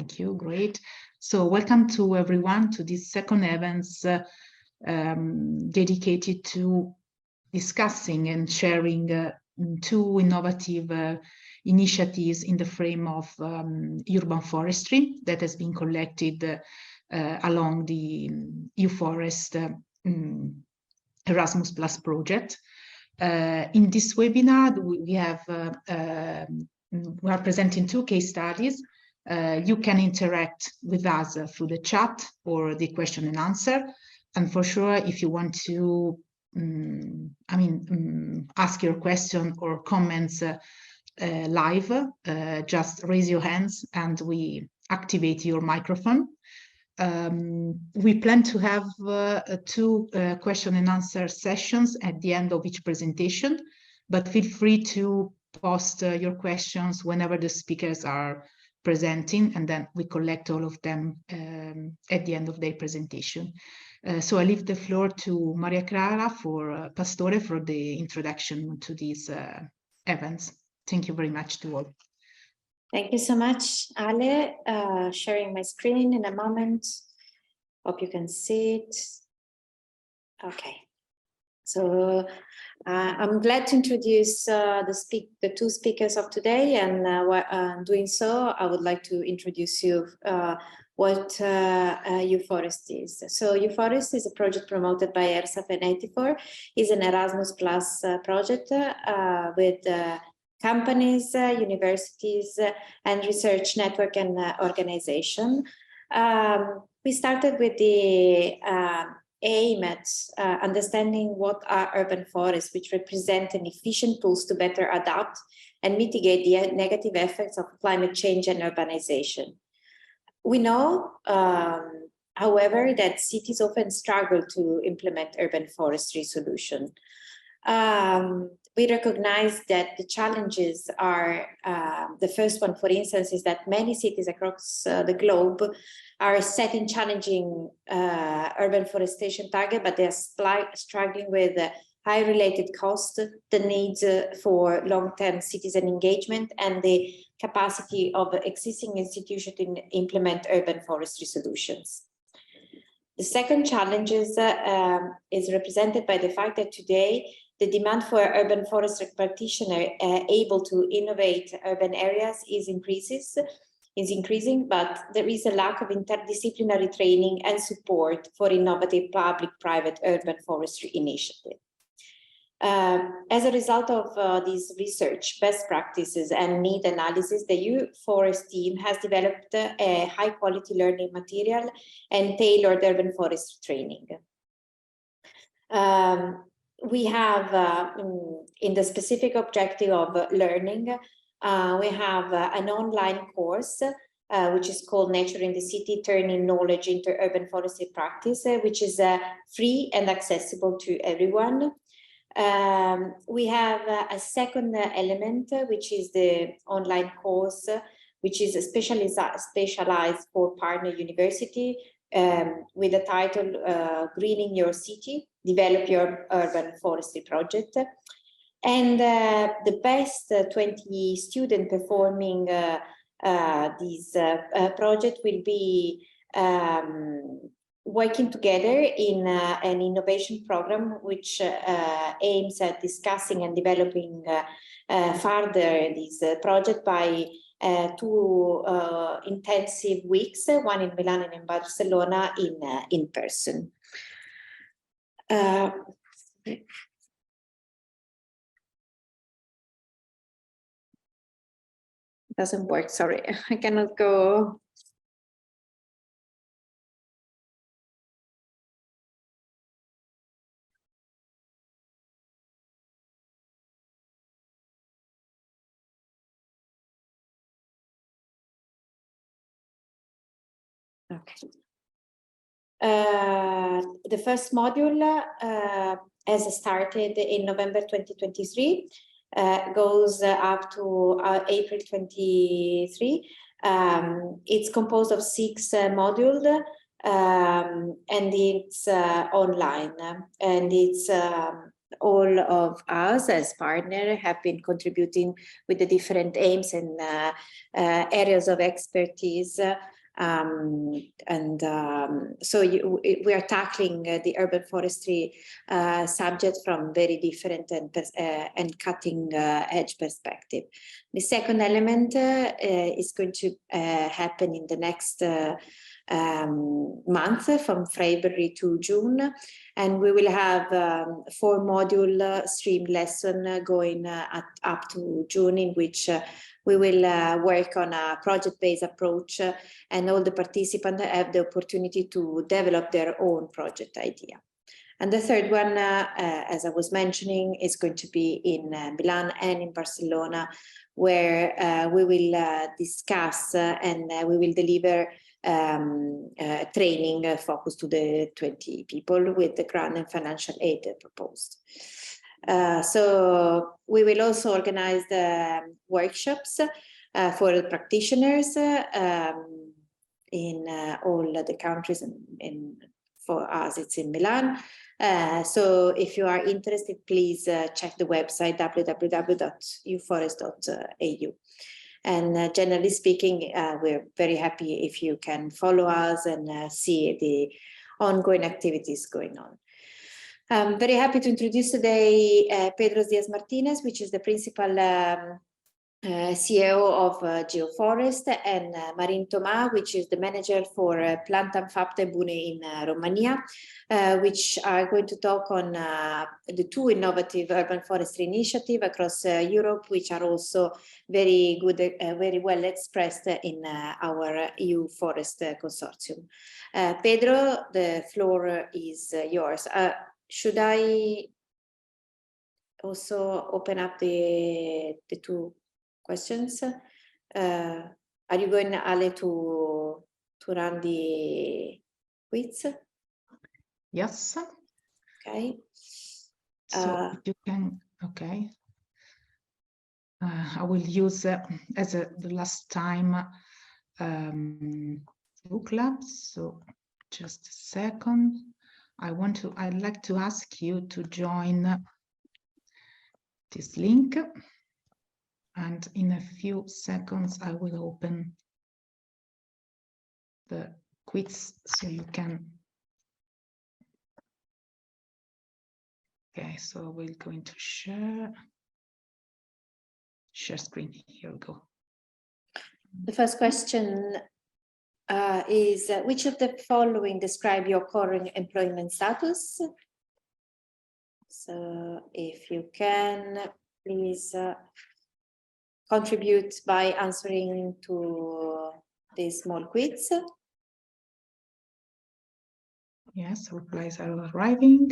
Thank you, great. So welcome to everyone to this second event dedicated to discussing and sharing two innovative initiatives in the frame of urban forestry that has been collected along the Uforest Erasmus Plus project. In this webinar, we are presenting two case studies. You can interact with us through the chat or the question and answer. And for sure, if you want to ask your question or comments live, just raise your hands and we activate your microphone. We plan to have two question and answer sessions at the end of each presentation, but feel free to post your questions whenever the speakers are presenting, and then we collect all of them at the end of their presentation. So I leave the floor to Maria Chiara Pastore for the introduction to these events. Thank you very much to all. Thank you so much, Ale. Sharing my screen in a moment. Hope you can see it. Okay. So I'm glad to introduce the two speakers of today, and doing so, I would like to introduce you what Uforest is. So Uforest is a project promoted by ERSAP and 84. It's an Erasmus Plus project with companies, universities, and research network and organization. We started with the aim at understanding what are urban forests, which represent an efficient tools to better adapt and mitigate the negative effects of climate change and urbanization. We know, however, that cities often struggle to implement urban forestry solutions. We recognize that the challenges are, the first one, for instance, is that many cities across the globe are setting challenging urban forestation targets, but they are struggling with high related costs, the needs for long-term citizen engagement, and the capacity of existing institutions to implement urban forestry solutions. The second challenge is represented by the fact that today the demand for urban forestry practitioners able to innovate urban areas is increasing, but there is a lack of interdisciplinary training and support for innovative public-private urban forestry initiatives. As a result of this research, best practices, and need analysis, the Uforest team has developed a high-quality learning material and tailored urban forestry training. We have, in the specific objective of learning, we have an online course, which is called Nature in the City, Turning Knowledge into Urban Forestry Practice, which is free and accessible to everyone. We have a second element, which is the online course, which is specialized for partner university, with the title Greening Your City, Develop Your Urban Forestry Project. And the best 20 students performing this project will be working together in an innovation program which aims at discussing and developing further this project by 2 intensive weeks, one in Milan and in Barcelona in person. Doesn't work, sorry, I cannot go. Okay. The first module has started in November 2023, goes up to April 23. It's composed of 6 modules, and it's online, and it's all of us as partners have been contributing with the different aims and areas of expertise So we are tackling the urban forestry subject from very different and cutting edge perspective. The second element is going to happen in the next month, from February to June, and we will have 4 module streamed lesson going up to June, in which we will work on a project-based approach, and all the participants have the opportunity to develop their own project idea. And the third one, as I was mentioning, is going to be in Milan and in Barcelona, where we will discuss and we will deliver training focused to the 20 people with the grant and financial aid proposed. So we will also organize the workshops for the practitioners in all the countries, and for us it's in Milan. So if you are interested, please check the website www.uforest.au. And generally speaking, we're very happy if you can follow us and see the ongoing activities going on. I'm very happy to introduce today Pedro Díaz Martinez, which is the principal CEO of Geforest, and Marin Tomà, which is the manager for Plantăm, Fapte, Bune in Romania, which are going to talk on the 2 innovative urban forestry initiatives across Europe, which are also very good, very well expressed in our Uforest consortium. Pedro, the floor is yours. Should I also open up the 2 questions? Are you going, Ale, to run the quiz? Yes. Okay. So you can, okay. I will use, as the last time, book lab. So just a second. I'd like to ask you to join this link. And in a few seconds, I will open the quiz so you can. Okay, so we're going to share screen. Here we go. The first question is, which of the following describe your current employment status? So if you can, please contribute by answering to this small quiz. Yes, replies are arriving.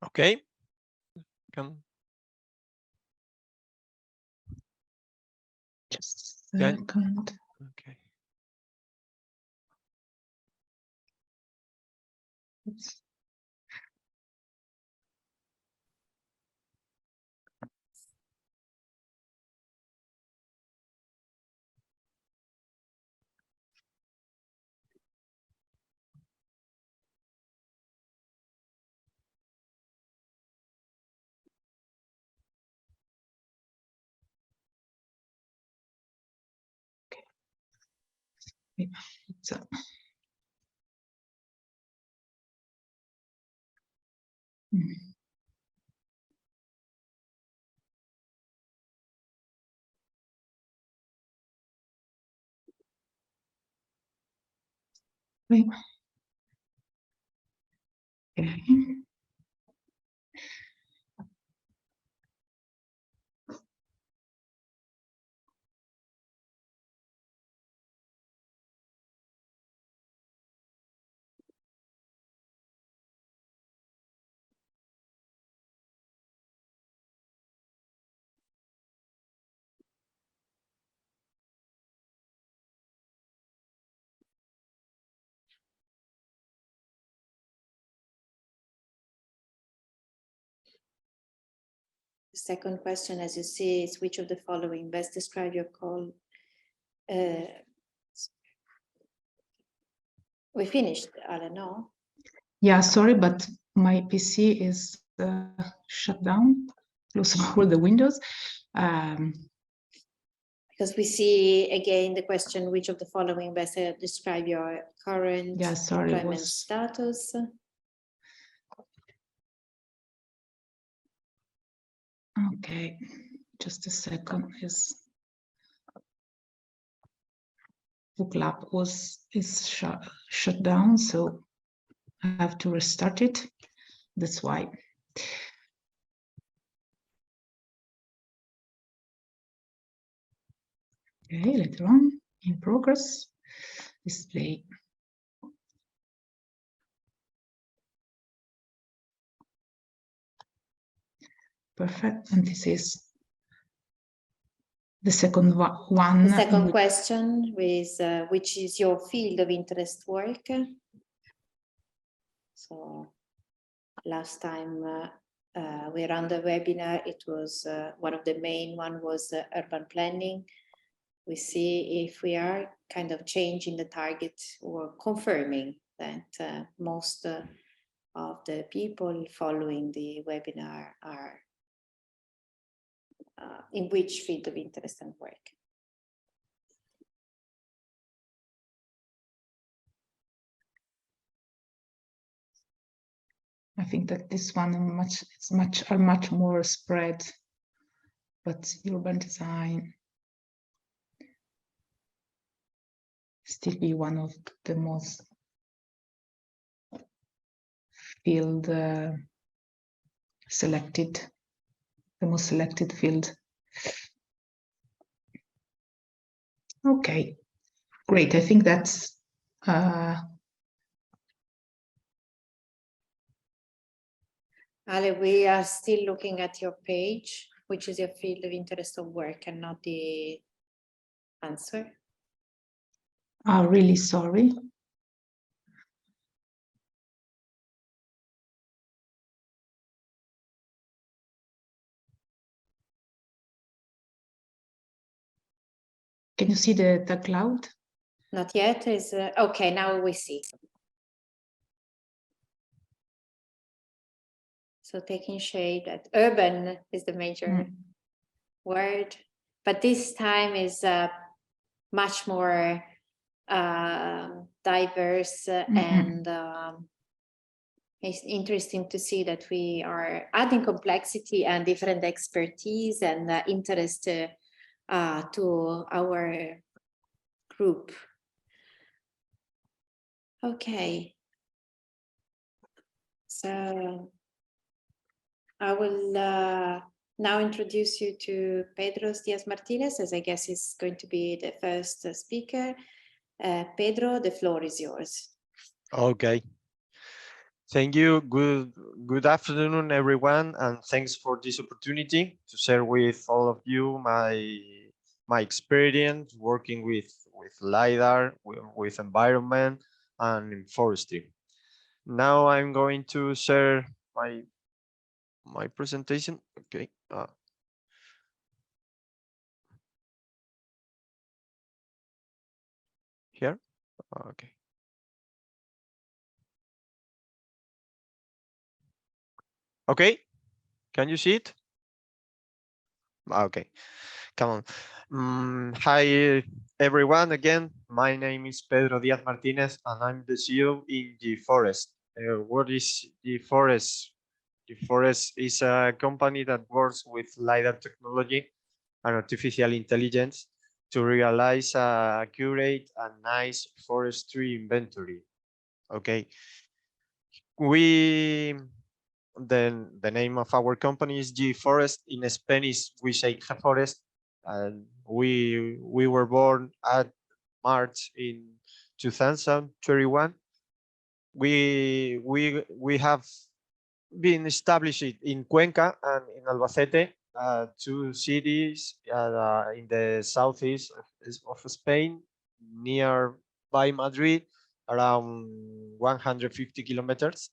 Okay. Come. Just a second. Okay. Oops. So, okay. The second question, as you see, is which of the following best describe your call? We finished, Ale, no? Yeah, sorry, but my PC is shut down. close all the windows. Because we see again the question, which of the following best describe your current employment status? Okay, just a second. Book Lab is shut down, so I have to restart it. That's why. Okay, later on, in progress, display. Perfect, and this is the second one. The second question is, which is your field of interest work? So last time we ran the webinar, it was one of the main one was urban planning. We see if we are kind of changing the target or confirming that most of the people following the webinar are in which field of interest and work. I think that this one are much more spread, but urban design still be one of the most field selected, the most selected field. Okay, great. I think that's Ale, we are still looking at your page, which is your field of interest of work and not the answer. I'm really sorry. Can you see the cloud? Not yet. Is okay. Now we see. So taking shape. That urban is the major word, but this time is much more diverse and it's interesting to see that we are adding complexity and different expertise and interest to our group. Okay. So I will now introduce you to Pedro Díaz Martinez, as I guess is going to be the first speaker. Pedro, the floor is yours. Okay. Thank you. Good afternoon, everyone, and thanks for this opportunity to share with all of you my experience working with LiDAR, with environment, and in forestry. Now I'm going to share my presentation. Okay. Here. Okay. Okay. Can you see it? Okay. Come on. Hi, everyone. Again, my name is Pedro Díaz Martinez, and I'm the CEO in Geforest. What is Geforest? Geforest is a company that works with LiDAR technology and artificial intelligence to realize a accurate and nice forestry inventory. Okay. The name of our company is Geforest. In Spanish, we say Geforest. And we were born at March in 2021. We have been established in Cuenca and in Albacete, two cities in the southeast of Spain, nearby Madrid, around 150 kilometers.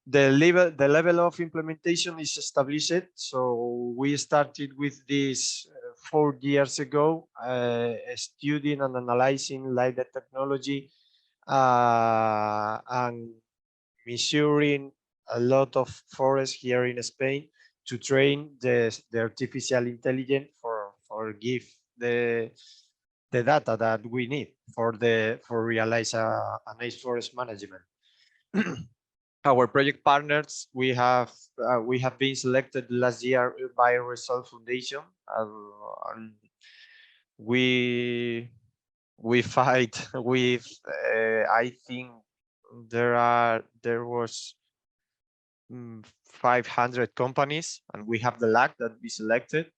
The level of implementation is established. So we started with this 4 years ago, studying and analyzing LiDAR technology and measuring a lot of forests here in Spain train the artificial intelligence for give the data that we need for realize a nice forest management. Our project partners, we have been selected last year by Result Foundation, and we fight with I think there was 500 companies, and we have the luck that we selected.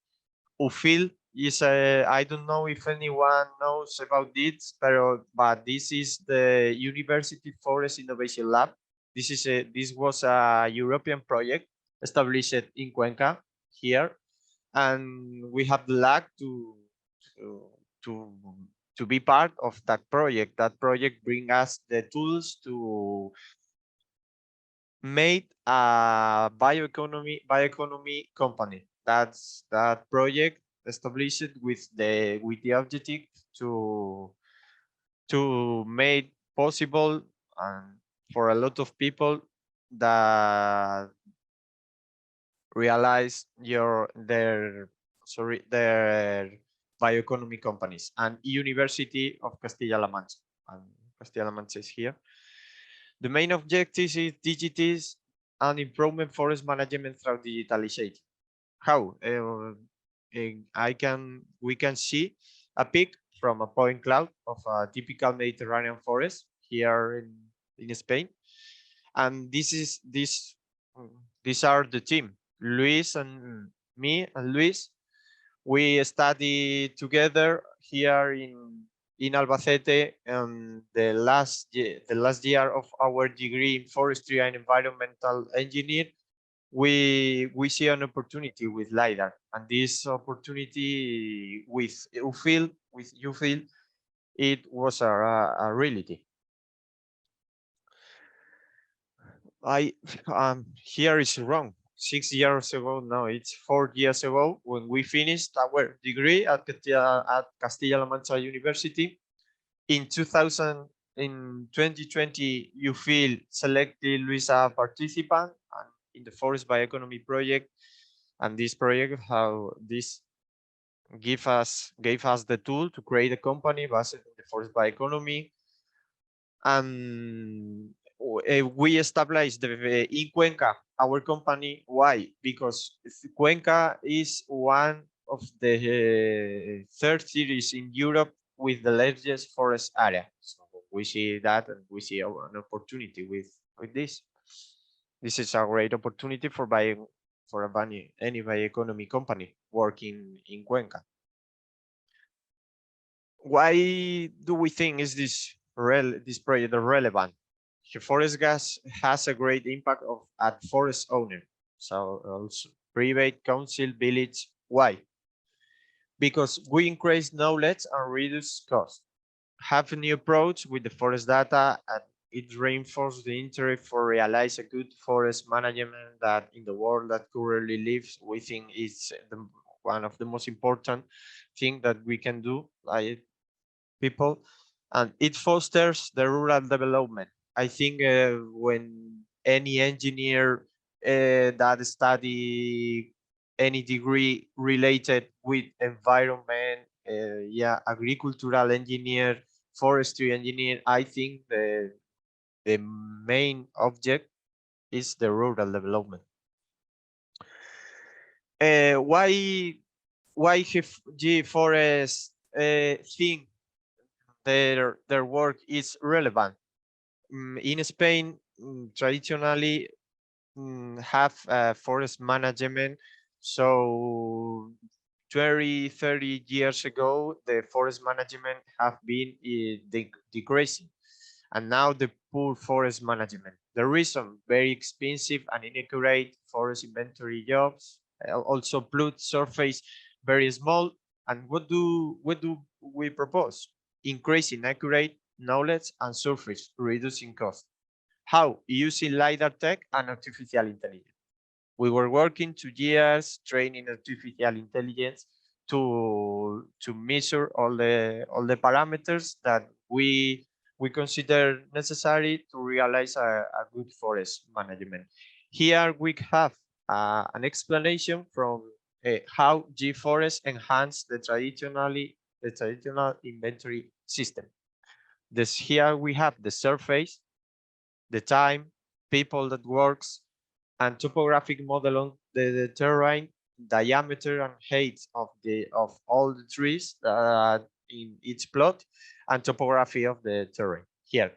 Ufil is I don't know if anyone knows about this, but this is the University Forest Innovation Lab. This was a European project established in Cuenca here, and we have the luck to be part of that project. That project bring us the tools to make a bioeconomy company. That's that project established with the objective to make possible for a lot of people that realize their bioeconomy companies. And University of Castilla-La Mancha, and Castilla-La Mancha is here. The main objective is digitize and improvement forest management through digitalization. How? We can see a pic from a point cloud of a typical Mediterranean forest here in Spain, and these are the team. Luis and me and Luis, we study together here in Albacete, and the last year of our degree in forestry and environmental engineer, we see an opportunity with LiDAR, and this opportunity with Ufil, it was a reality. Here is wrong. 6 years ago, no, it's 4 years ago, when we finished our degree at Castilla-La Mancha University. In 2020, you feel selected Luis a participant in the Forest Bioeconomy project, and this project, how this gave us the tool to create a company based on the Forest Bioeconomy, and we established in Cuenca our company. Why? Because Cuenca is one of the third cities in Europe with the largest forest area. So we see that, and we see an opportunity with this. This is a great opportunity for any bioeconomy company working in Cuenca. Why do we think is this project relevant? Forest gas has a great impact at forest owner, so also private, council, village. Why? Because we increase knowledge and reduce cost. Have a new approach with the forest data, and it reinforces the interest for realize a good forest management that in the world that currently lives, we think is one of the most important thing that we can do, like people, and it fosters the rural development. I think when any engineer that study any degree related with environment, agricultural engineer, forestry engineer, I think the main object is the rural development. Why Geforest think their work is relevant? In Spain, traditionally have forest management. So 30 years ago, the forest management have been decreasing, and now the poor forest management. The reason: very expensive and inaccurate forest inventory jobs. Also, plot surface very small. And what do we propose? Increasing accurate knowledge and surface, reducing cost. How? Using LiDAR tech and artificial intelligence. We were working 2 years training artificial intelligence to measure all the parameters that we consider necessary to realize a good forest management. Here we have an explanation from how Geforest enhanced the traditional inventory system. This here we have the surface, the time, people that works, and topographic model on the terrain, diameter and height of all the trees in each plot, and topography of the terrain here.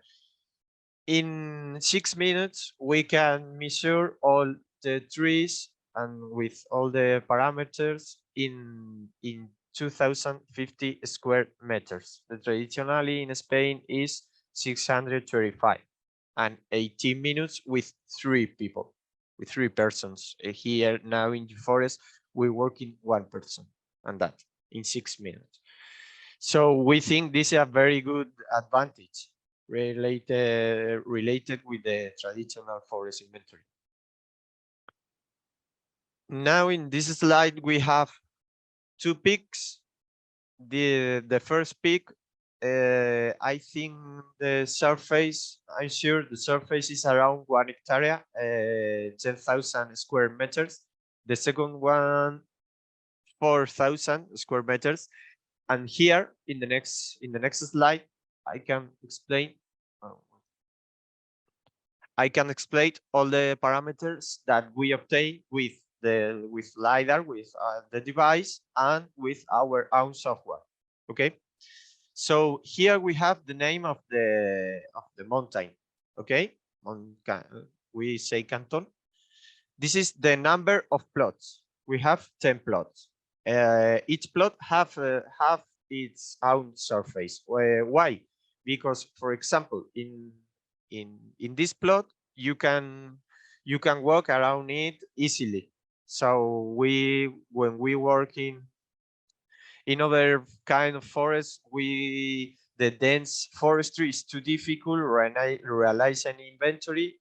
In 6 minutes, we can measure all the trees and with all the parameters in 2050 square meters. The traditionally in Spain is 635 and 18 minutes with 3 people, with 3 persons. Here now in the forest, we work in 1 person and that in 6 minutes. So we think this is a very good advantage related with the traditional forest inventory. Now in this slide we have 2 peaks. The first peak, I think the surface, I'm sure the surface is around 1 hectare, 10,000 square meters. The second one, 4,000 square meters. And here in the next slide, I can explain all the parameters that we obtain with LiDAR, with the device, and with our own software. Okay, so here we have the name of the mountain. Okay, we say canton. This is the number of plots. We have 10 plots. Each plot have its own surface. Why? Because, for example, in this plot, you can walk around it easily. So when we work in other kind of forests, the dense forestry is too difficult to realize an inventory,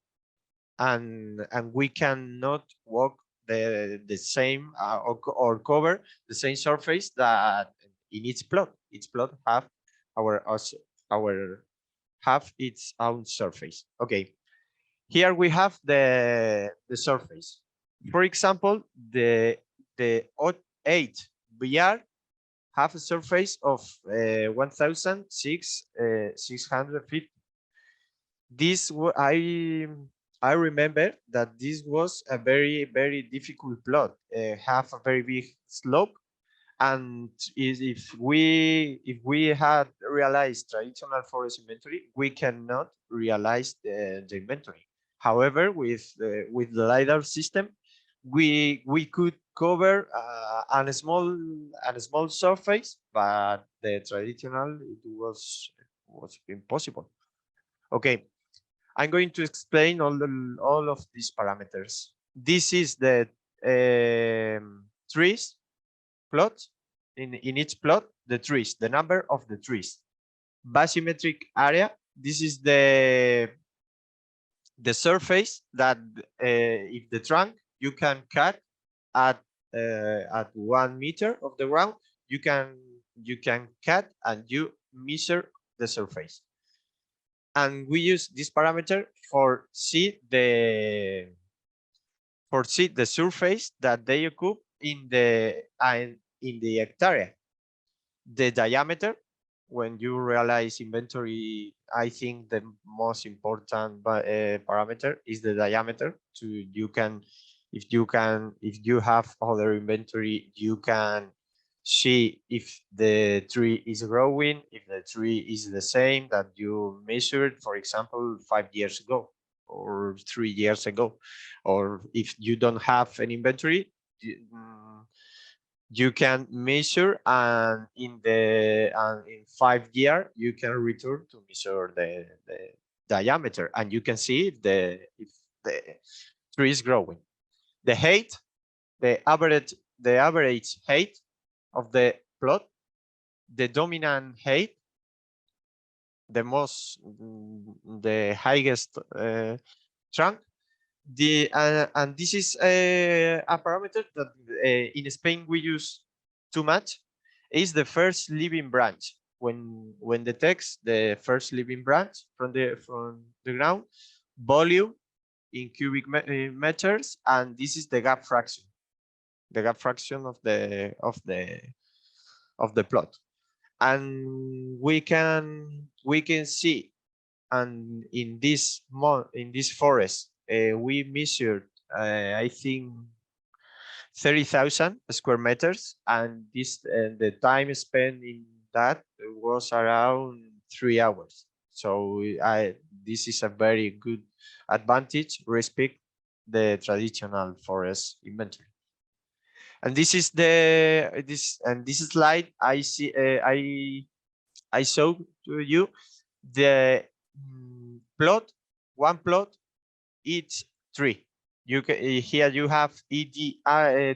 and we cannot walk the same or cover the same surface that in each plot. Each plot have have its own surface. Okay, here we have the surface. For example, the 8 BR have a surface of 1,650. This I remember that this was a very difficult plot. Have a very big slope, and if we had realized traditional forest inventory, we cannot realize the inventory. However, with the LiDAR system, we could cover a small surface, but the traditional it was impossible. Okay, I'm going to explain all of these parameters. This is the trees plot. In each plot, the trees, the number of the trees. Bathymetric area. This is the surface that if the trunk you can cut at 1 meter of the ground, you can cut and you measure the surface. And we use this parameter for see the surface that they occupy in the hectare. The diameter, when you realize inventory, I think the most important parameter is the diameter. If you have other inventory, you can see if the tree is growing, if the tree is the same that you measured, for example, 5 years ago or 3 years ago. Or if you don't have an inventory, you can measure, and in 5 years you can return to measure the diameter, and you can see if the tree is growing. The height, the average height of the plot, the dominant height, the highest trunk. And this is a parameter that in Spain we use too much. Is the first living branch. When detects the first living branch from the ground, volume, in cubic meters, and this is the gap fraction. The gap fraction of the plot. And we can see, and in this forest we measured I think 30,000 square meters, and the time spent in that was around 3 hours. So this is a very good advantage respect the traditional forest inventory. And this is this slide I see I show to you the one plot each tree. You can here you have ED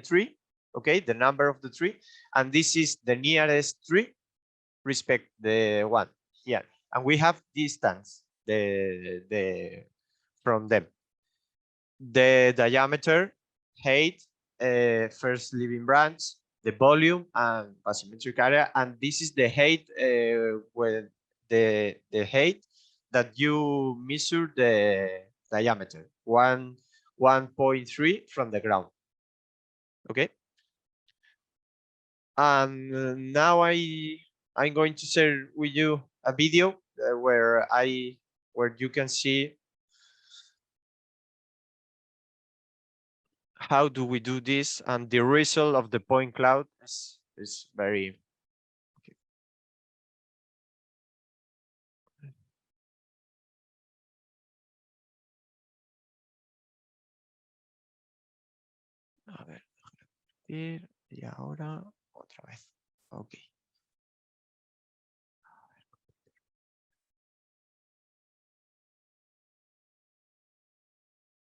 tree, okay, the number of the tree, and this is the nearest tree respect the one here, and we have distance from them, the diameter, height, first living branch, the volume, and bathymetric area, and this is the height where the height that you measure the diameter 1.3 from the ground. Okay, and now I'm going to share with you a video where you can see how do we do this, and the result of the point cloud is very okay. A ver, y ahora otra vez. Okay.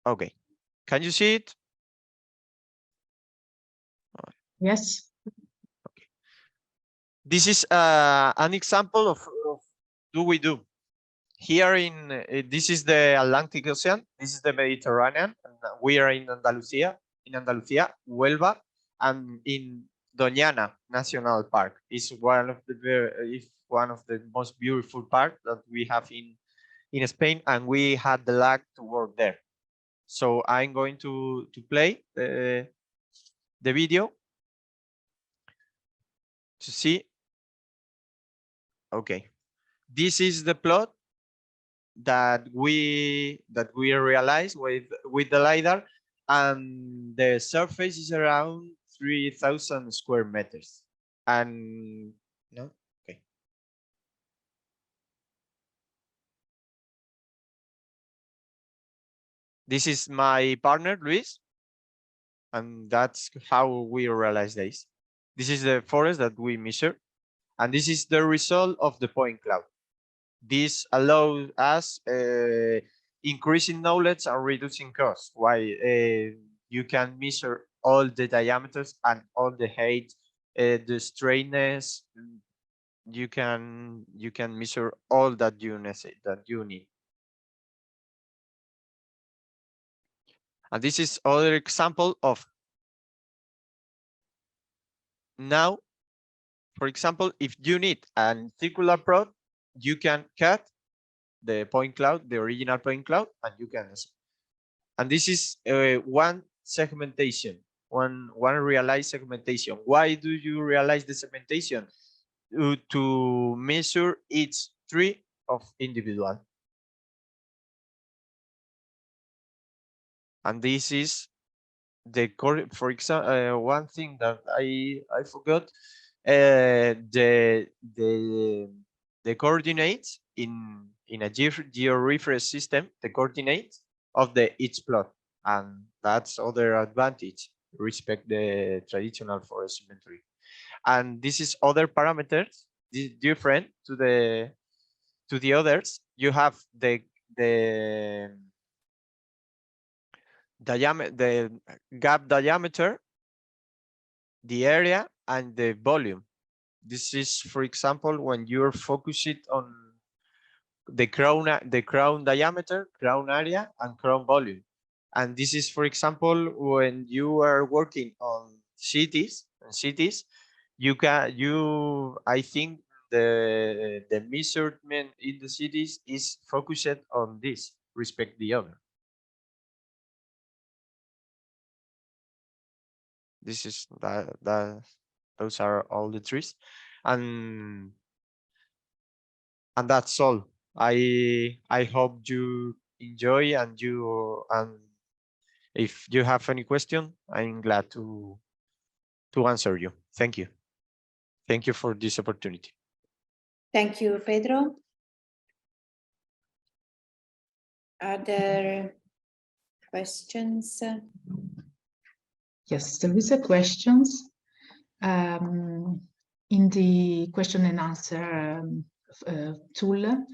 Okay. Can you see it? Yes. Okay. This is an example of do we do. Here in this is the Atlantic Ocean, this is the Mediterranean, and we are in Andalusia, Huelva, and in Doñana National Park is one of the most beautiful parks that we have in Spain, and we had the luck to work there. So I'm going to play the video to see. Okay, this is the plot that we realized with the LiDAR, and the surface is around 3,000 square meters. And no, okay. This is my partner Luis, and that's how we realize this. This is the forest that we measure, and this is the result of the point cloud. This allows us increasing knowledge and reducing costs. Why you can measure all the diameters and all the height, the straightness. You can measure all that you need. And this is other example of now. For example, if you need a circular plot, you can cut the point cloud, the original point cloud, and you can. And this is one segmentation, one realized segmentation. Why do you realize the segmentation? To measure each tree of individual. And this is the for example, one thing that I forgot, the coordinates in a georeference system, the coordinates of the each plot, and that's other advantage respect the traditional forest inventory. And this is other parameters, this is different to the others. You have the diameter, the gap diameter, the area, and the volume. This is, for example, when you're focused on the crown diameter, crown area, and crown volume. And this is, for example, when you are working on cities, I think the measurement in the cities is focused on this respect the other. This is those are all the trees, and that's all. I hope you enjoy, and if you have any question, I'm glad to answer you. Thank you. Thank you for this opportunity. Thank you, Pedro. Are there questions? Yes, there is a questions in the question and answer tool.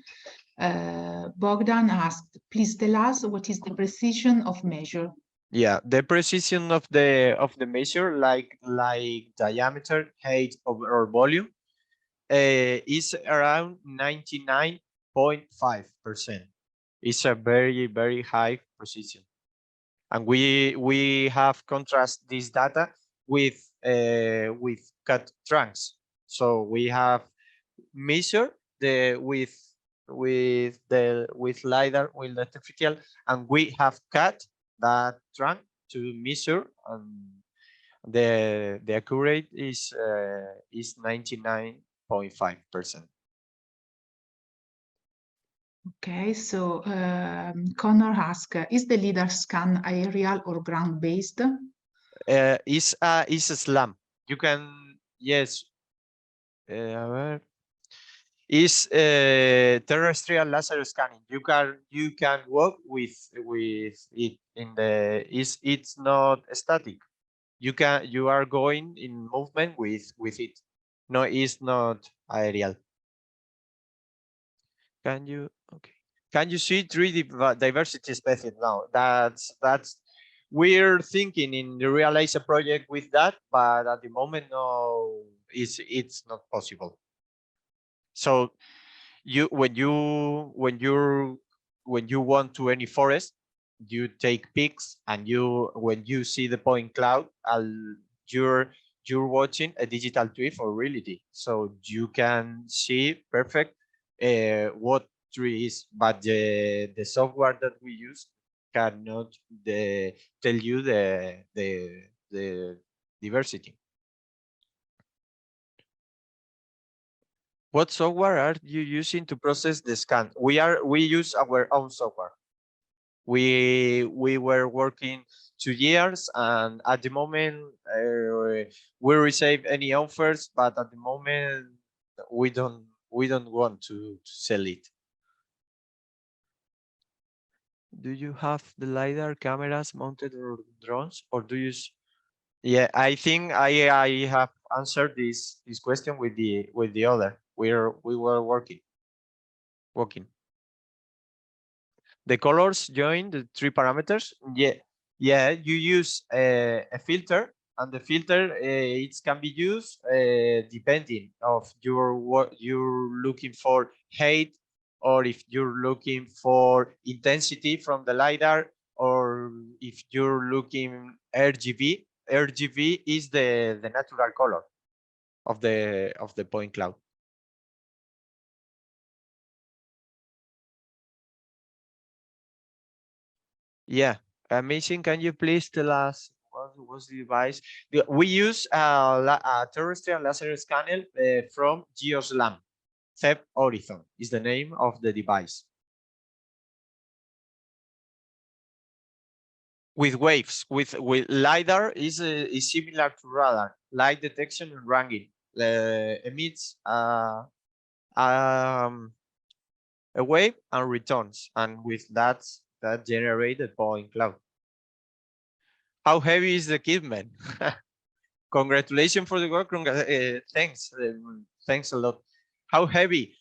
Bogdan asked, please tell us what is the precision of measure. Yeah, the precision of the measure, like diameter, height, or volume, is around 99.5%. It's a very, very high precision, and we have contrast this data with cut trunks. So we have measure the with LiDAR, with electrical, and we have cut that trunk to measure, and the accurate is 99.5%. Okay, so Connor asked, is the LiDAR scan aerial or ground based? Is a SLAM. You can, yes. Is terrestrial laser scanning. You can work with it in the it's not static. You are going in movement with it. No, it's not aerial. Can you see 3D diversity species now? That's we're thinking in the realize a project with that, but at the moment, no, it's not possible. So when you want to any forest, you take pics, and when you see the point cloud, you're watching a digital twin for reality, so you can see perfect what tree is, but the software that we use cannot tell you the diversity. What software are you using to process the scan? We use our own software. We were working 2 years, and at the moment we receive any offers, but at the moment we don't want to sell it. Do you have the LiDAR cameras mounted or drones, or do you use? Yeah, I think I have answered this question with the other. We were working. The colors join the 3 parameters. Yeah. You use a filter, and the filter it can be used depending of what you're looking for, height, or if you're looking for intensity from the LiDAR, or if you're looking RGB. RGB is the natural color of the point cloud. Yeah, amazing. Can you please tell us what was the device? We use a terrestrial laser scanner from GeoSLAM. Fapte Horizon is the name of the device. With waves, with LiDAR is similar to radar. Light detection and ranking emits a wave and returns, and with that generated point cloud. How heavy is the equipment? Congratulations for the work. Thanks. Thanks a lot. How heavy?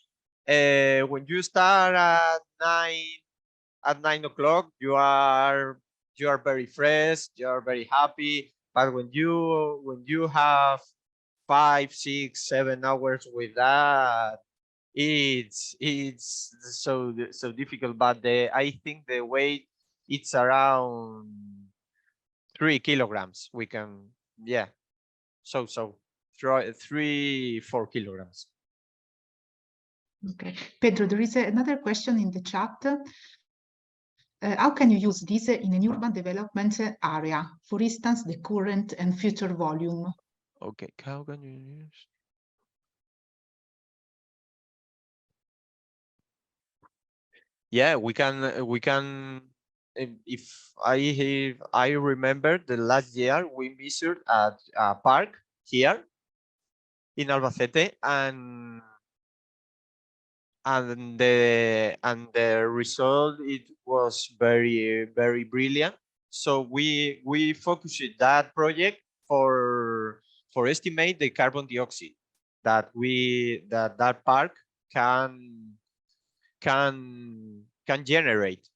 When you start at 9 o'clock, you are very fresh. You are very happy. But when you have 5, 6, 7 hours with that, it's so difficult. But I think the weight it's around 3 kilograms. We can, yeah. So 3-4 kilograms. Okay, Pedro, there is another question in the chat. how can you use this in an urban development area? For instance, the current and future volume. Okay, how can you use? Yeah, we can. If I remember the last year we measured at a park here in Albacete, and the result, it was very brilliant. So we focused that project for estimate the carbon dioxide that that park can generate.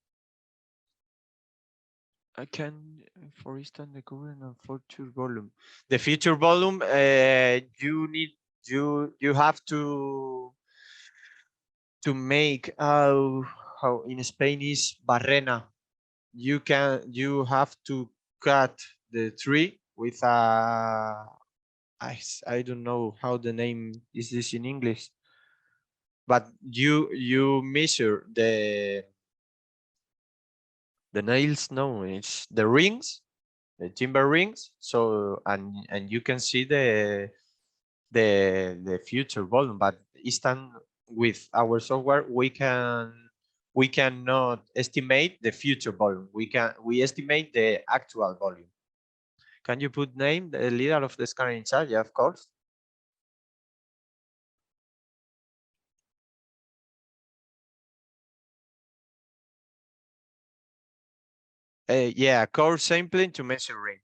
I can, for instance, the current and future volume. The future volume, you have to make how in Spanish barrena. You have to cut the tree with a I don't know how the name is this in English, but you measure the nails. No, it's the rings, the timber rings. So and you can see the future volume, but instant with our software we cannot estimate the future volume. We estimate the actual volume. Can you put name the leader of the scanner in charge? Yeah, of course. Yeah, core sampling to measure range.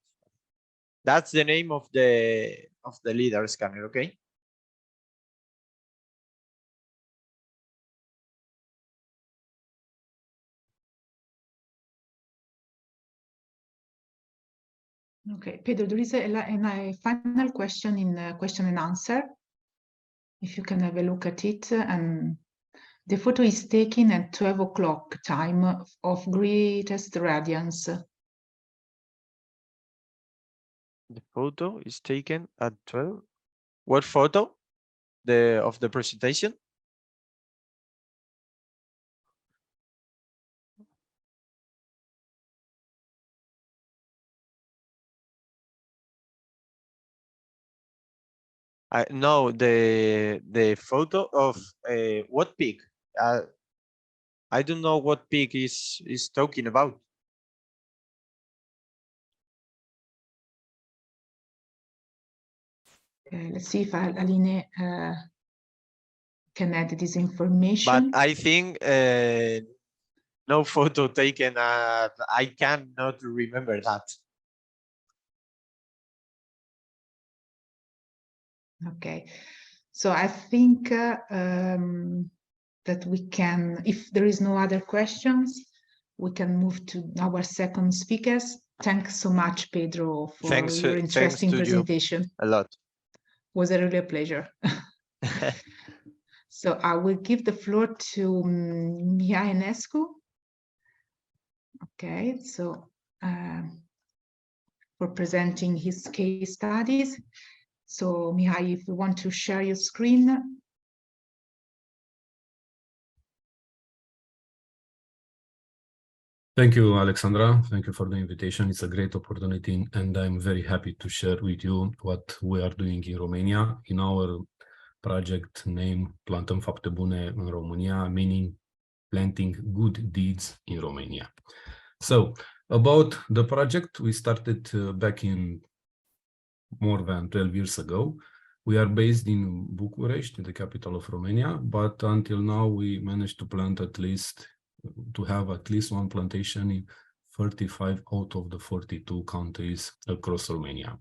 That's the name of the leader scanner. Okay. Okay, Pedro, there is a final question in question and answer. If you can have a look at it, and the photo is taken at 12 o'clock time of greatest radiance. The photo is taken at 12. What photo? Of the presentation? No, the photo of what peak? I don't know what peak is talking about. Let's see if Aline can add this information. But I think no photo taken. I cannot remember that. Okay, so I think that we can, if there is no other questions, we can move to our second speakers. Thanks so much, Pedro, for your interesting presentation. A lot. Was a really a pleasure. So I will give the floor to Mihai Enescu. Okay, so for presenting his case studies. So Mihai, if you want to share your screen. Thank you, Alessandra. Thank you for the invitation. It's a great opportunity, and I'm very happy to share with you what we are doing in Romania in our project name Plantăm Fapte Bune în România, meaning planting good deeds in Romania. So about the project, we started back in more than 12 years ago. We are based in Bucharest, the capital of Romania, but until now we managed to plant to have at least one plantation in 35 out of the 42 countries across Romania.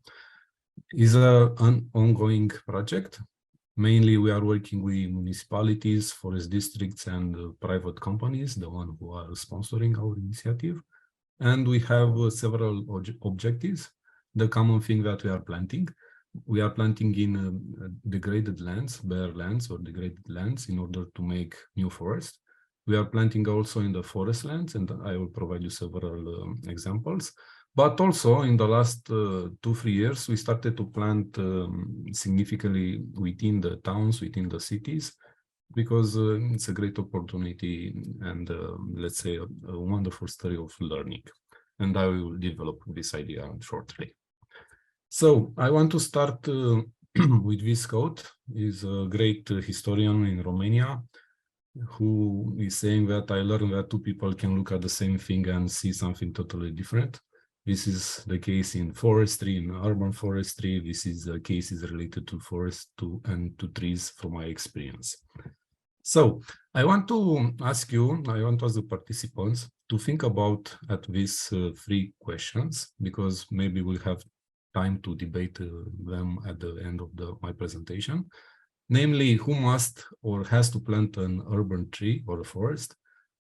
It's an ongoing project. Mainly we are working with municipalities, forest districts, and private companies, the one who are sponsoring our initiative. And we have several objectives. The common thing that we are planting in degraded lands, bare lands or degraded lands in order to make new forest. We are planting also in the forest lands, and I will provide you several examples. But also in the last 2-3 years, we started to plant significantly within the towns, within the cities, because it's a great opportunity and let's say a wonderful story of learning. And I will develop this idea shortly. So I want to start with Viscount. He's a great historian in Romania who is saying that I learned that two people can look at the same thing and see something totally different. This is the case in forestry, in urban forestry. This is the cases related to forest and to trees from my experience. So I want to ask you, I want to ask the participants to think about at these three questions, because maybe we'll have time to debate them at the end of my presentation. Namely, who must or has to plant an urban tree or a forest?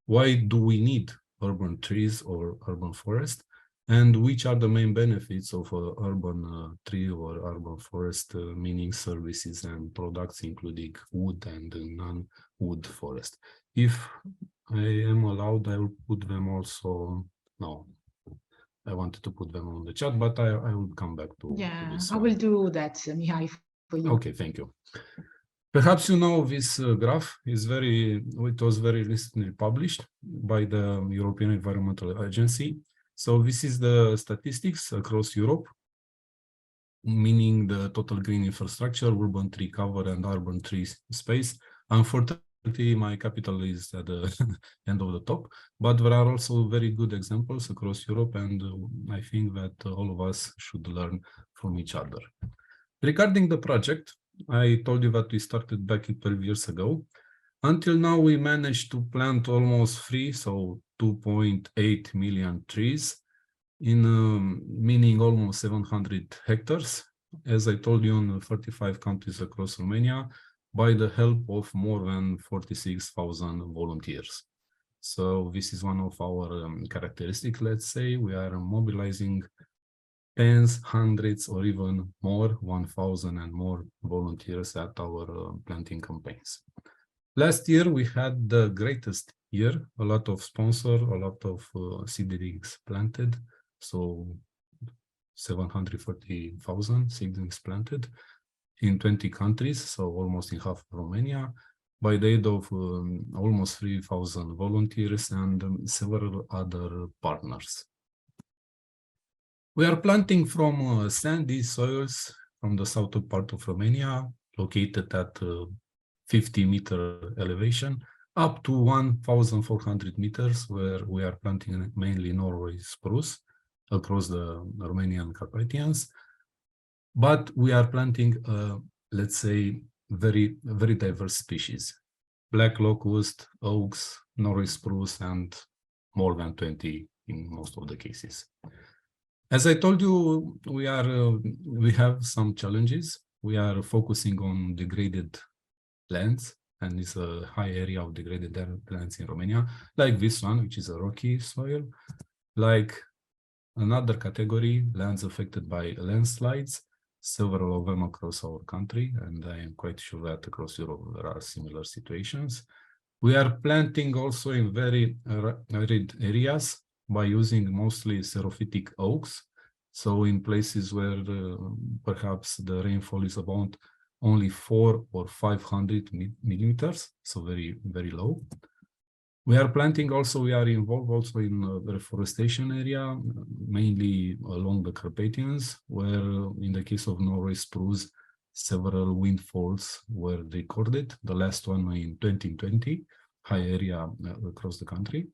Why do we need urban trees or urban forest? And which are the main benefits of an urban tree or urban forest, meaning services and products, including wood and non-wood forest? If I am allowed, I will put them also. No, I wanted to put them on the chat, but I will come back to this. I will do that, Mihai, for you. Okay, thank you. Perhaps you know this graph it was very recently published by the European Environmental Agency. So this is the statistics across Europe, meaning the total green infrastructure, urban tree cover, and urban tree space. Unfortunately, my capital is at the end of the top, but there are also very good examples across Europe, and I think that all of us should learn from each other. Regarding the project, I told you that we started back 12 years ago. Until now, we managed to plant almost 2.8 million trees, meaning almost 700 hectares, as I told you, in 35 countries across Romania, by the help of more than 46,000 volunteers. So this is one of our characteristics, let's say. We are mobilizing tens, hundreds, or even more, 1,000 and more volunteers at our planting campaigns. Last year, we had the greatest year, a lot of sponsors, a lot of seedlings planted. So 740,000 seedlings planted in 20 countries, so almost in half of Romania, by the aid of almost 3,000 volunteers and several other partners. We are planting from sandy soils from the southern part of Romania, located at 50-meter elevation, up to 1,400 meters, where we are planting mainly Norway spruce across the Romanian Carpathians. But we are planting, let's say, very diverse species: black locust, oaks, Norway spruce, and more than 20 in most of the cases. As I told you, we have some challenges. We are focusing on degraded lands, and it's a high area of degraded lands in Romania, like this one, which is a rocky soil, like another category, lands affected by landslides, several of them across our country, and I am quite sure that across Europe there are similar situations. We are planting also in very arid areas by using mostly xerophytic oaks. So in places where perhaps the rainfall is about only 400 or 500 millimeters, so very low. We are involved also in the reforestation area, mainly along the Carpathians, where in the case of Norway spruce, several windfalls were recorded, the last one in 2020, high area across the country.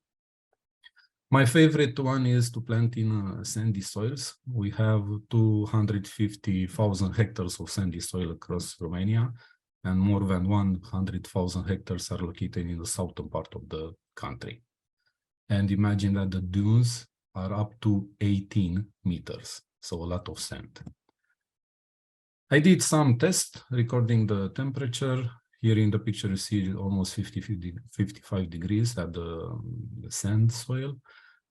My favorite one is to plant in sandy soils. We have 250,000 hectares of sandy soil across Romania, and more than 100,000 hectares are located in the southern part of the country. And imagine that the dunes are up to 18 meters, so a lot of sand. I did some tests recording the temperature. Here in the picture you see almost 55 degrees at the sand soil,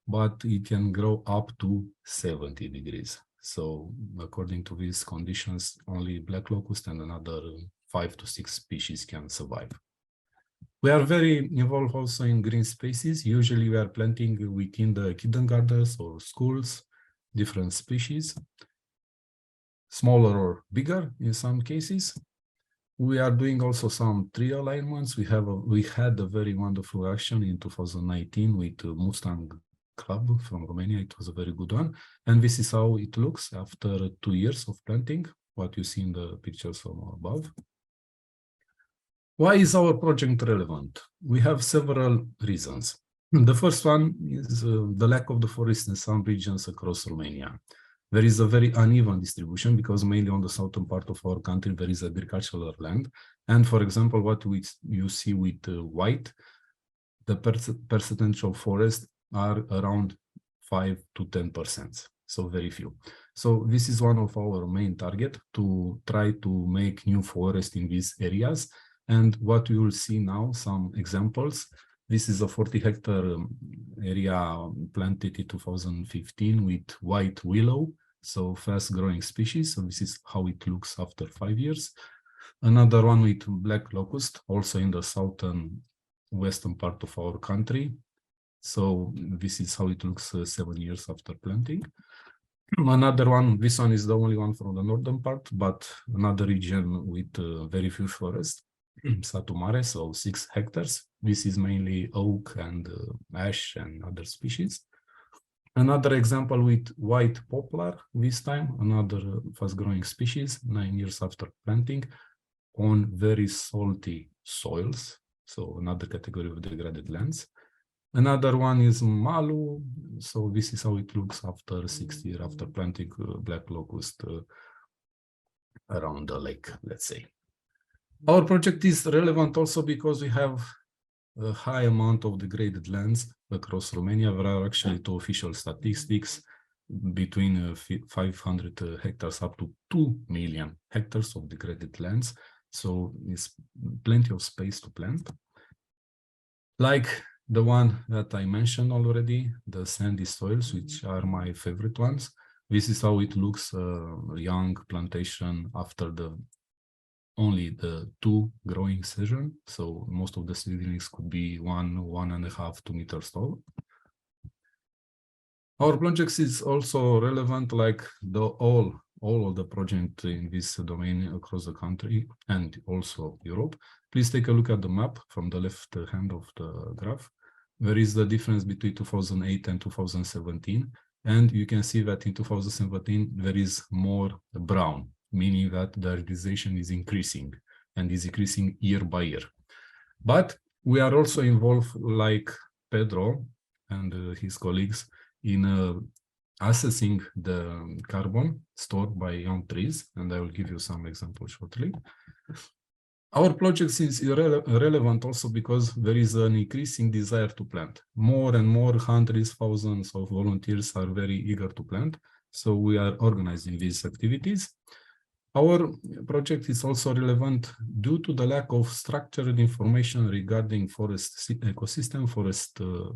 but it can grow up to 70 degrees. So according to these conditions, only black locust and another 5 to 6 species can survive. We are very involved also in green spaces. Usually we are planting within the kindergartens or schools, different species, smaller or bigger in some cases. We are doing also some tree alignments. We had a very wonderful action in 2019 with Mustang Club from Romania. It was a very good one. And this is how it looks after 2 years of planting, what you see in the pictures from above. Why is our project relevant? We have several reasons. The first one is the lack of the forest in some regions across Romania. There is a very uneven distribution because mainly on the southern part of our country, there is agricultural land. And for example, what you see with white, the percentage of forest are around 5 to 10%, so very few. So this is one of our main target, to try to make new forest in these areas. And what you will see now, some examples. This is a 40-hectare area planted in 2015 with white willow, so fast-growing species. So this is how it looks after 5 years. Another one with black locust, also in the southern western part of our country. So this is how it looks 7 years after planting. Another one, this one is the only one from the northern part, but another region with very few forest. Satu Mare, so 6 hectares. This is mainly oak and ash and other species. Another example with white poplar, this time, another fast-growing species, 9 years after planting, on very salty soils, so another category of degraded lands. Another one is Malu, so this is how it looks after 6 years after planting black locust around the lake, let's say. Our project is relevant also because we have a high amount of degraded lands across Romania. There are actually 2 official statistics between 500 hectares up to 2 million hectares of degraded lands. So it's plenty of space to plant. Like the one that I mentioned already, the sandy soils, which are my favorite ones. This is how it looks, young plantation after only the 2 growing season. So most of the seedlings could be 1.5, 2 meters tall. Our project is also relevant, like all of the projects in this domain across the country and also Europe. Please take a look at the map from the left hand of the graph. There is the difference between 2008 and 2017. And you can see that in 2017, there is more brown, meaning that the urbanization is increasing and is increasing year by year. But we are also involved, like Pedro and his colleagues, in assessing the carbon stored by young trees, and I will give you some examples shortly. Our project is relevant also because there is an increasing desire to plant. More and more hundreds, thousands of volunteers are very eager to plant, so we are organizing these activities. Our project is also relevant due to the lack of structured information regarding forest ecosystem,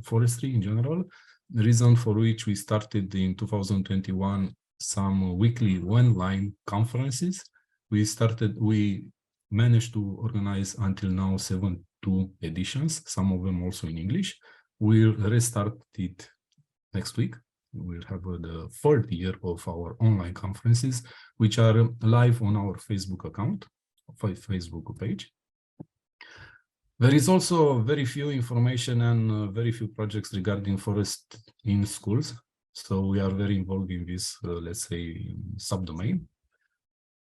forestry in general, the reason for which we started in 2021 some weekly online conferences. We managed to organize until now 72 editions, some of them also in English. We'll restart it next week. We'll have the 3rd year of our online conferences, which are live on our Facebook account, Facebook page. There is also very few information and very few projects regarding forest in schools. So we are very involved in this, let's say, subdomain.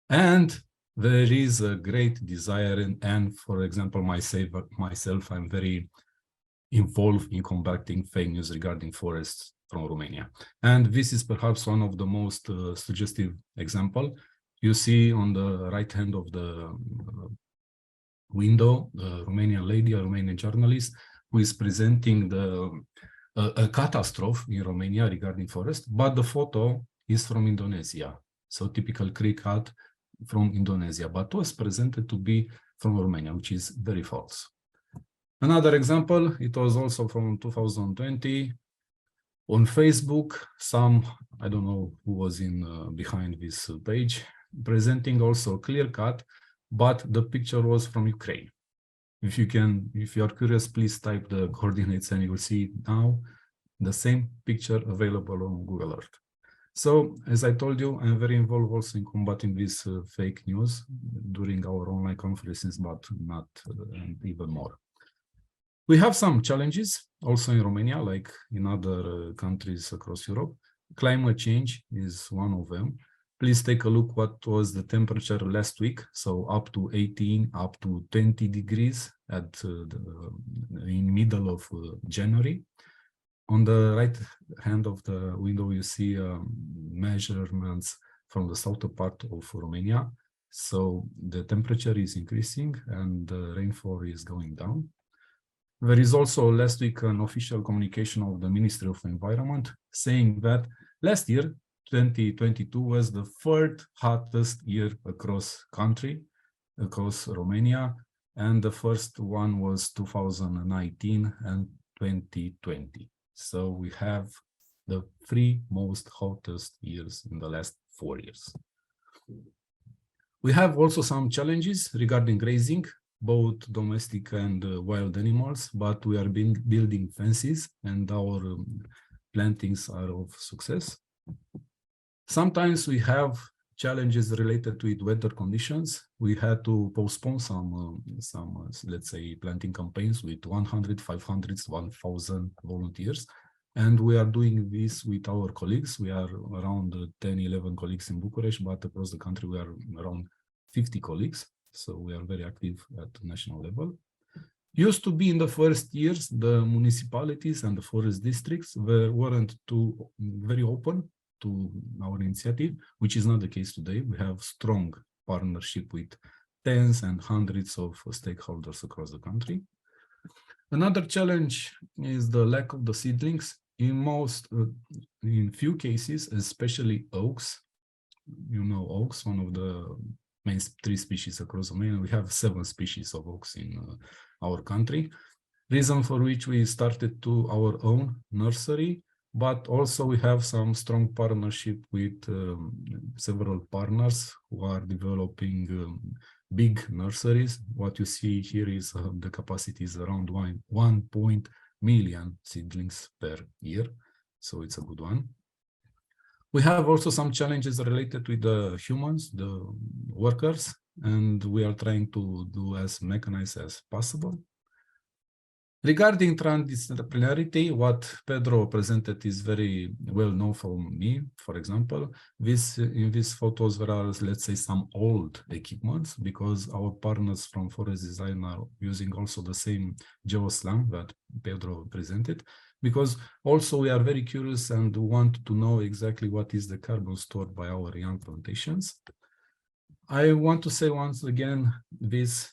And there is a great desire, and for example, myself, I'm very involved in combating fake news regarding forests from Romania. And this is perhaps one of the most suggestive example. You see on the right hand of the window, a Romanian lady, a Romanian journalist, who is presenting a catastrophe in Romania regarding forest, but the photo is from Indonesia. So typical creek cut from Indonesia, but was presented to be from Romania, which is very false. Another example, it was also from 2020. On Facebook, I don't know who was behind this page, presenting also clear cut, but the picture was from Ukraine. If you are curious, please type the coordinates and you will see now the same picture available on Google Earth. So, as I told you, I'm very involved also in combating this fake news during our online conferences, but not and even more. We have some challenges also in Romania, like in other countries across Europe. Climate change is one of them. Please take a look what was the temperature last week. So up to 18, up to 20 degrees at in middle of January. On the right hand of the window, you see measurements from the southern part of Romania. So the temperature is increasing and the rainfall is going down. There is also last week an official communication of the Ministry of Environment saying that last year, 2022, was the third hottest year across country, across Romania, and the first one was 2019 and 2020. So we have the three most hottest years in the last 4 years. We have also some challenges regarding grazing, both domestic and wild animals, but we are building fences and our plantings are of success. Sometimes we have challenges related with weather conditions. We had to postpone some let's say, planting campaigns with 100, 500, 1,000 volunteers. And we are doing this with our colleagues. We are around 10, 11 colleagues in Bucharest, but across the country, we are around 50 colleagues. So we are very active at the national level. Used to be in the first years, the municipalities and the forest districts weren't too very open to our initiative, which is not the case today. We have strong partnership with tens and hundreds of stakeholders across the country. Another challenge is the lack of the seedlings. In few cases, especially oaks, you know, oaks, one of the main 3 species across Romania. We have 7 species of oaks in our country. Reason for which we started to our own nursery, but also we have some strong partnership with several partners who are developing big nurseries. What you see here is the capacity is around 1 million seedlings per year. So it's a good one. We have also some challenges related with the humans, the workers, and we are trying to do as mechanized as possible. Regarding transdisciplinarity, what Pedro presented is very well known for me. For example, in these photos there are, let's say, some old equipments because our partners from Forest Design are using also the same geoslam that Pedro presented. Because also we are very curious and want to know exactly what is the carbon stored by our young plantations. I want to say once again, this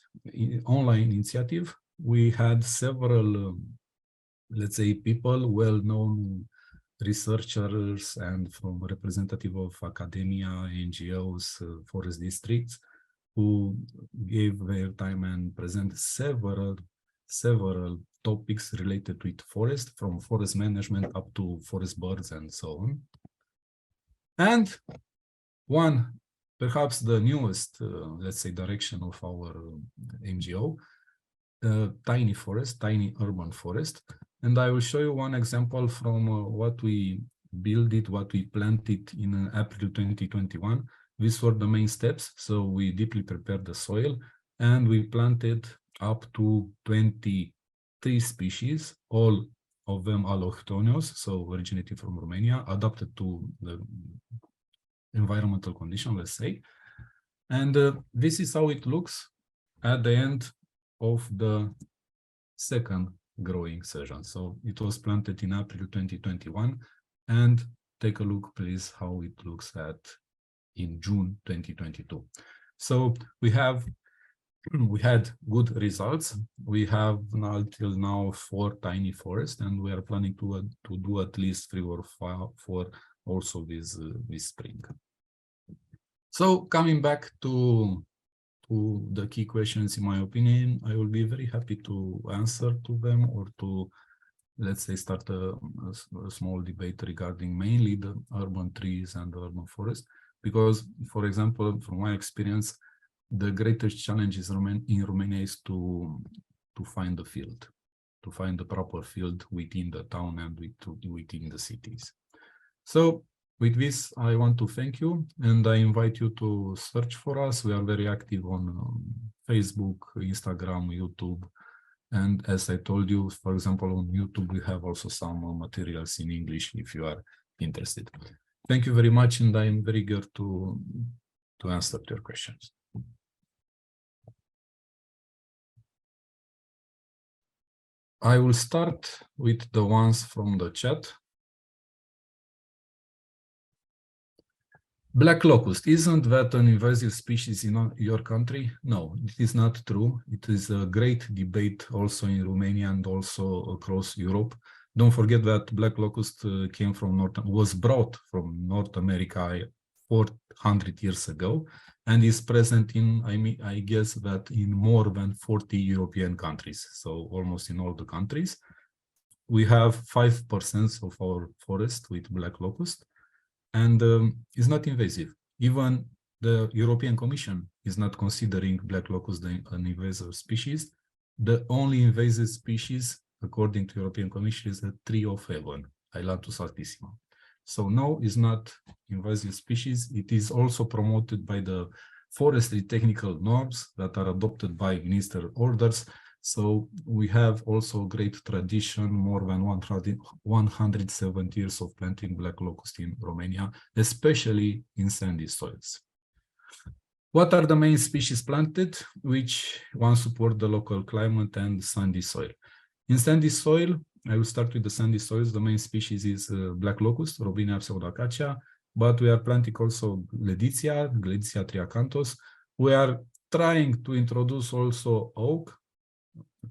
online initiative, we had several, let's say, people, well-known researchers and from representative of academia, NGOs, forest districts, who gave their time and presented several topics related with forest, from forest management up to forest birds and so on. And one, perhaps the newest, let's say, direction of our NGO, tiny forest, tiny urban forest. And I will show you one example from what we built, what we planted in April 2021. These were the main steps. So we deeply prepared the soil and we planted up to 23 species, all of them allochthonous, so originating from Romania, adapted to the environmental condition, let's say. And this is how it looks at the end of the second growing season. So it was planted in April 2021, and take a look, please, how it looks in June 2022. So we had good results. We have until now 4 tiny forests, and we are planning to do at least 3 or 4 also this spring. So coming back to the key questions, in my opinion, I will be very happy to answer to them or to, let's say, start a small debate regarding mainly the urban trees and the urban forest. Because, for example, from my experience, the greatest challenge in Romania is to find the field, to find the proper field within the town and within the cities. So With this, I want to thank you, and I invite you to search for us. We are very active on Facebook, Instagram, YouTube. And as I told you, for example, on YouTube, we have also some materials in English if you are interested. Thank you very much, and I am very eager to answer your questions. I will start with the ones from the chat. Black locust, isn't that an invasive species in your country? No, it is not true. It is a great debate also in Romania and also across Europe. Don't forget that black locust was brought from North America 400 years ago and is present in, I guess that in more than 40 European countries. So almost in all the countries. We have 5% of our forest with black locust. And it's not invasive. Even the European Commission is not considering black locust an invasive species. The only invasive species, according to European Commission, is the tree of heaven, Ailanthus altissima. So no, it's not invasive species. It is also promoted by the forestry technical norms that are adopted by ministerial orders. So we have also great tradition, more than 170 years of planting black locust in Romania, especially in sandy soils. What are the main species planted, which one support the local climate and sandy soil? In sandy soil, I will start with the sandy soils. The main species is black locust, Robinia pseudacacia, but we are planting also Gleditsia triacanthus. We are trying to introduce also oak,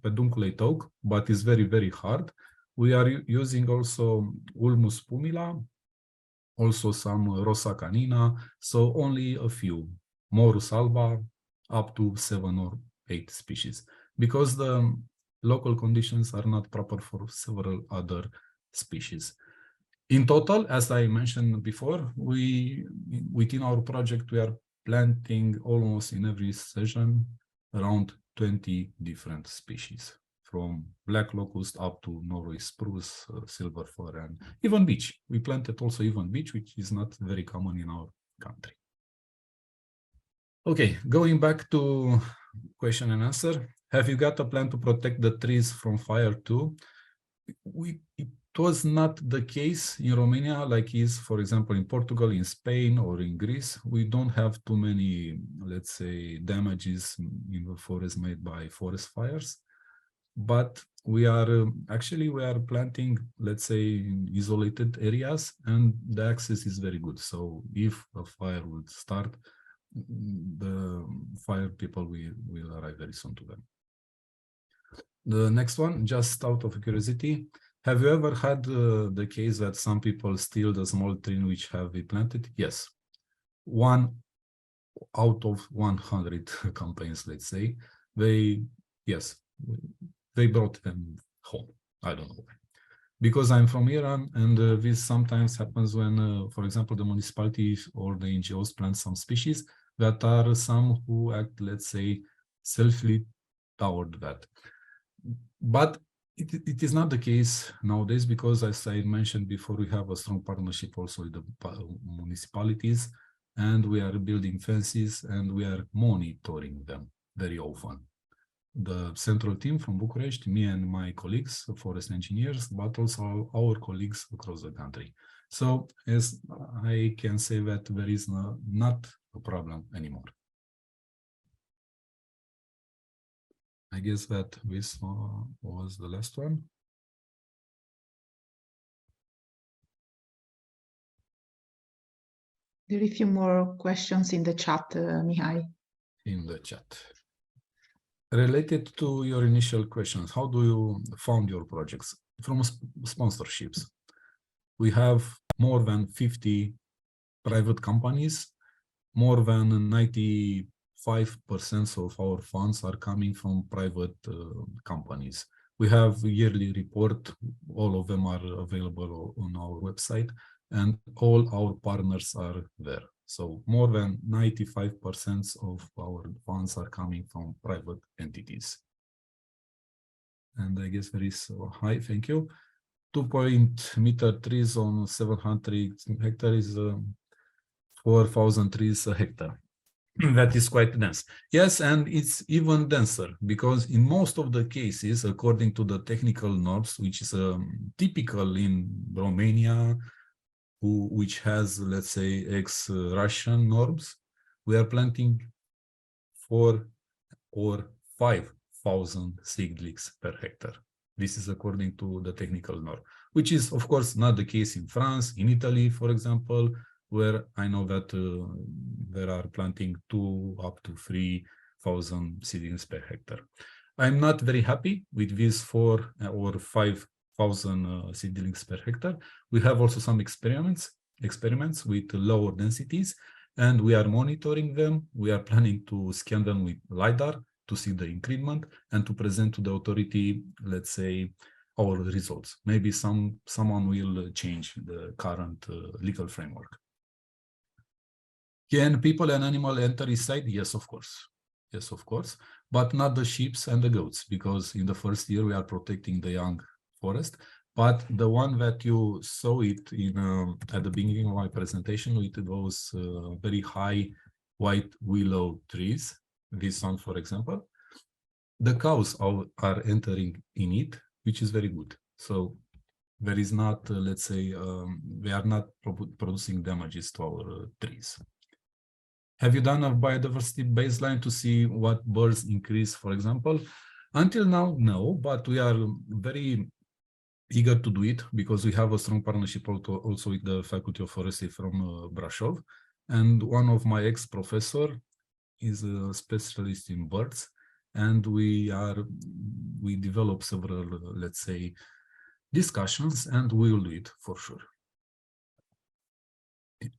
pedunculate oak, but it's very, very hard. We are using also Ulmus pumila, also some Rosa canina, so only a few, Morus alba, up to 7 or 8 species, because the local conditions are not proper for several other species. In total, as I mentioned before, within our project, we are planting almost in every season around 20 different species, from black locust up to Norway spruce, silver fir, and even beech. We planted also even beech, which is not very common in our country. Okay, going back to question and answer. Have you got a plan to protect the trees from fire too? It was not the case in Romania, like is, for example, in Portugal, in Spain, or in Greece. We don't have too many, let's say, damages in the forest made by forest fires. But we are actually planting, let's say, in isolated areas, and the access is very good. So if a fire would start, the fire people will arrive very soon to them. The next one, just out of curiosity, have you ever had the case that some people steal the small tree which have been planted? Yes. 1 out of 100 campaigns, let's say, they brought them home. I don't know why. Because I'm from Iran, and this sometimes happens when, for example, the municipalities or the NGOs plant some species that are some who act, let's say, selfishly toward that. But it is not the case nowadays, because, as I mentioned before, we have a strong partnership also with the municipalities, and we are building fences and we are monitoring them very often. The central team from Bucharest, me and my colleagues, forest engineers, but also our colleagues across the country. So as I can say that there is not a problem anymore. I guess that this was the last one. There are a few more questions in the chat, Mihai. In the chat. Related to your initial questions, how do you fund your projects? From sponsorships. We have more than 50 private companies. More than 95% of our funds are coming from private companies. We have a yearly report. All of them are available on our website, and all our partners are there. So more than 95% of our funds are coming from private entities. And I guess there is, hi, thank you. 2.meter trees on 700 hectares, 4,000 trees a hectare. That is quite dense. Yes, and it's even denser because in most of the cases, according to the technical norms, which is typical in Romania, which has, let's say, ex-Russian norms, we are planting 4 or 5,000 seedlings per hectare. This is according to the technical norm, which is, of course, not the case in France, in Italy, for example, where I know that there are planting 2 up to 3,000 seedlings per hectare. I'm not very happy with these 4 or 5,000 seedlings per hectare. We have also some experiments with lower densities, and we are monitoring them. We are planning to scan them with LiDAR to see the increment and to present to the authority, let's say, our results. Maybe someone will change the current legal framework. Can people and animals enter his site? Yes, of course. Yes, of course, but not the sheep and the goats, because in the first year we are protecting the young forest. But the one that you saw it in at the beginning of my presentation with those very high white willow trees, this one, for example, the cows are entering in it, which is very good. So there is not, let's say, we are not producing damages to our trees. Have you done a biodiversity baseline to see what birds increase, for example? Until now, no, but we are very eager to do it because we have a strong partnership also with the Faculty of Forestry from Brașov. And one of my ex-professor is a specialist in birds. And we develop several, let's say, discussions, and we will do it for sure.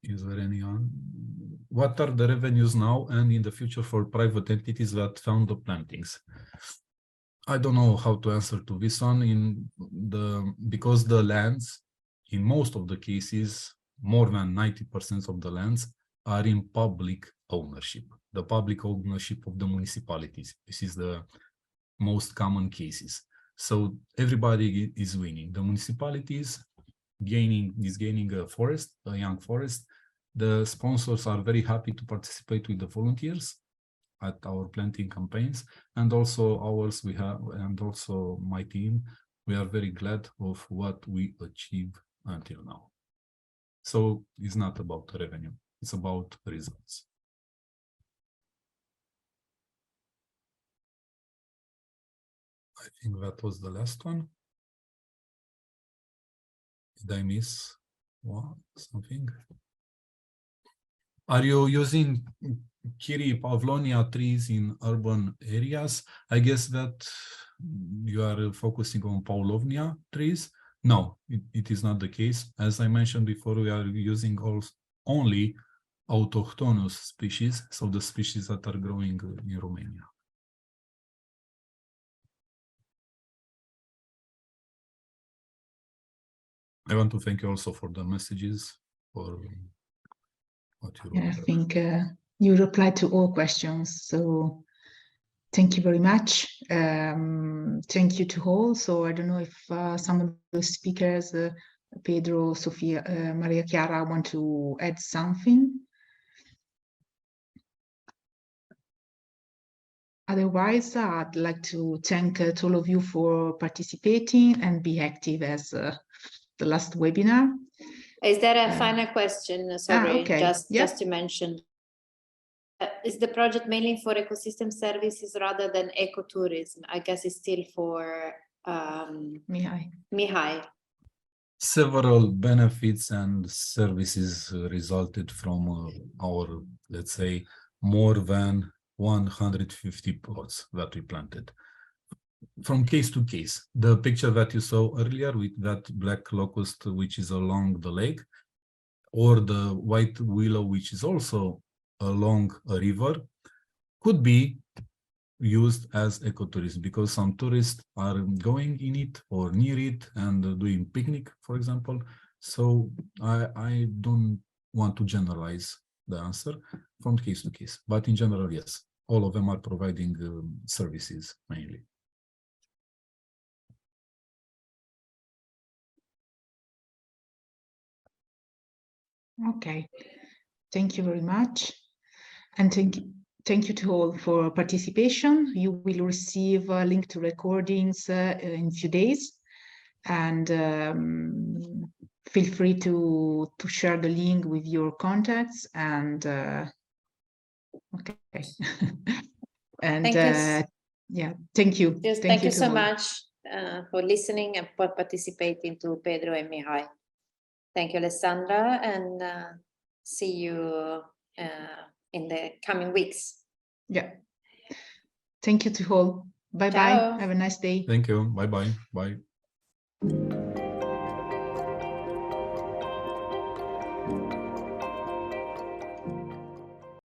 Is there anyone? What are the revenues now and in the future for private entities that found the plantings? I don't know how to answer to this one because the lands, in most of the cases, more than 90% of the lands are in public ownership, the public ownership of the municipalities. This is the most common cases. So everybody is winning. The municipalities is gaining a forest, a young forest. The sponsors are very happy to participate with the volunteers at our planting campaigns, and also ours we have, and also my team, we are very glad of what we achieve until now. So it's not about revenue, it's about results. I think that was the last one. Did I miss something? Are you using Kiri Pavlonia trees in urban areas? I guess that you are focusing on Pavlovnia trees. No, it is not the case. As I mentioned before, we are using only autochthonous species, so the species that are growing in Romania. I want to thank you also for the messages, for what you wrote. I think you replied to all questions, so thank you very much. Thank you to all. So I don't know if some of the speakers, Pedro, Sofia, Maria Chiara, want to add something. Otherwise, I'd like to thank all of you for participating and be active as the last webinar. Is there a final question? Sorry, okay. just to mention. Is the project mainly for ecosystem services rather than ecotourism? I guess it's still for Mihai. Several benefits and services resulted from our, let's say, more than 150 plots that we planted. From case to case, the picture that you saw earlier with that black locust, which is along the lake, or the white willow, which is also along a river, could be used as ecotourism because some tourists are going in it or near it and doing picnic, for example. So I don't want to generalize the answer from case to case, but in general, yes, all of them are providing services mainly. Okay, thank you very much. And thank you to all for participation. You will receive a link to recordings in a few days. And feel free to share the link with your contacts. And okay. And yeah, thank you. Yes, thank you so much for listening and for participating to Pedro and Mihai. Thank you, Alessandra, and see you in the coming weeks. Yeah. Thank you to all. Bye-bye. Ciao. Have a nice day. Thank you. Bye-bye. Bye.